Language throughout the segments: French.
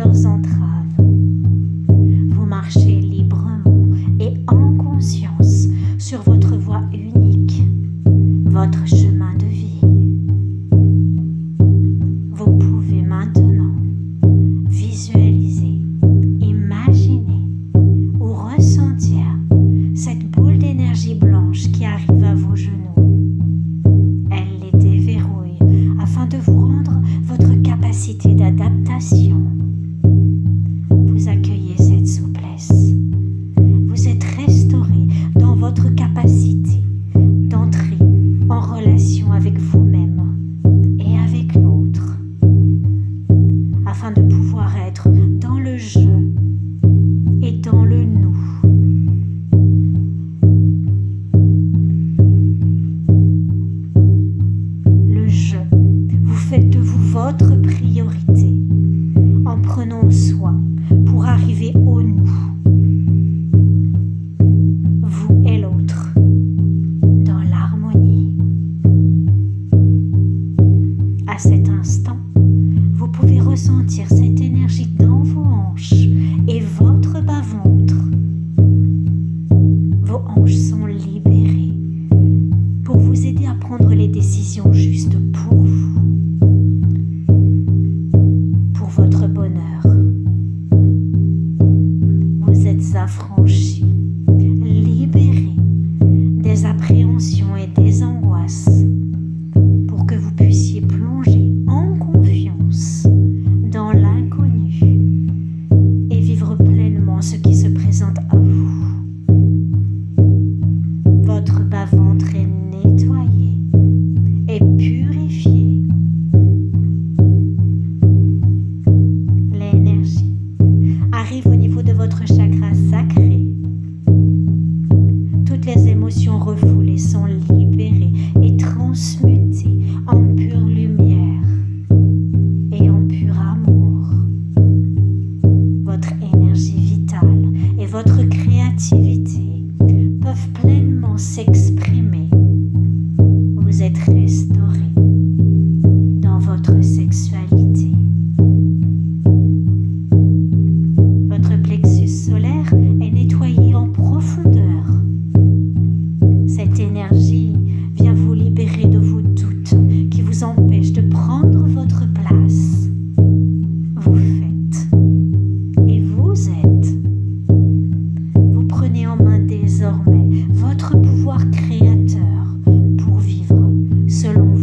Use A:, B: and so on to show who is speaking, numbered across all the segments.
A: leurs entraves. Vous marchez librement et en conscience sur votre voie unique, votre chemin de vie. Vous pouvez maintenant visualiser, imaginer ou ressentir cette boule d'énergie blanche qui arrive à vos genoux. Elle les déverrouille afin de vous rendre votre capacité d'adaptation. Vous accueillez cette souplesse. Vous êtes restauré dans votre capacité d'entrer en relation avec vous-même et avec l'autre, afin de pouvoir être dans le je et dans le nous. Le je, vous faites de vous votre priorité en prenant soin pour arriver au nous. Vous et l'autre dans l'harmonie. À cet instant, vous pouvez ressentir cette énergie dans vos hanches et votre bas-ventre. Vos hanches sont libérées pour vous aider à prendre les décisions justes pour vous, pour votre bonheur. Vous êtes affranchis, libérés des appréhensions et des angoisses pour que vous puissiez plonger en confiance dans l'inconnu et vivre pleinement ce qui se présente à vous. Votre bas-ventre est nettoyé et purifié. L'énergie arrive au niveau de votre chakra sacré. Toutes les émotions refoulées sont libérées et transmutées en pure lumière et en pur amour. Votre énergie vitale et votre créativité peuvent pleinement s'exprimer. Vous êtes restauré dans votre sexualité. Votre plexus solaire est nettoyé en profondeur. Cette énergie vient vous libérer de vos doutes qui vous empêchent de prendre votre place. Vous faites et vous êtes. Vous prenez en main désormais votre pouvoir créateur pour vivre selon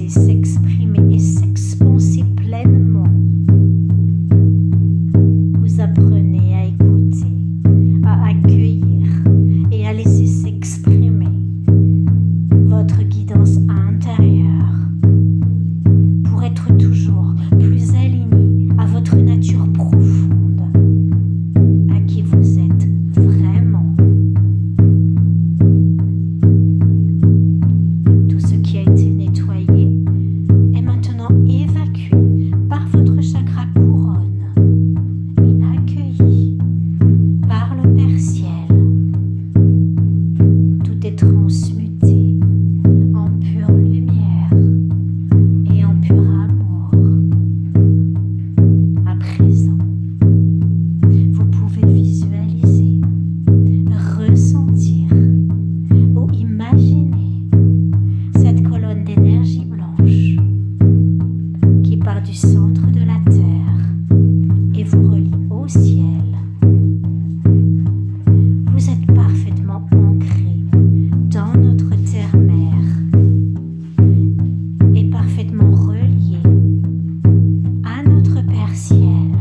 A: laisser s'exprimer et s'expanser pleinement. Vous apprenez à écouter, à accueillir et à laisser s'exprimer votre guidance intérieure pour être toujours plus aligné à votre nature profonde, à qui vous êtes vraiment. Tout ce qui a été nettoyé est maintenant évacué par votre chakra couronne et accueilli par le Père Ciel. Tout est transmuté en pure lumière et en pur amour. À présent, vous pouvez visualiser, ressentir ou imaginer cette colonne d'énergie blanche qui part du centre de la Terre et vous relie au ciel. Vous êtes parfaitement ancré dans notre terre-mère et parfaitement relié à notre Père Ciel.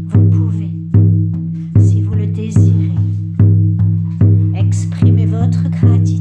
A: Vous pouvez, si vous le désirez, exprimer votre gratitude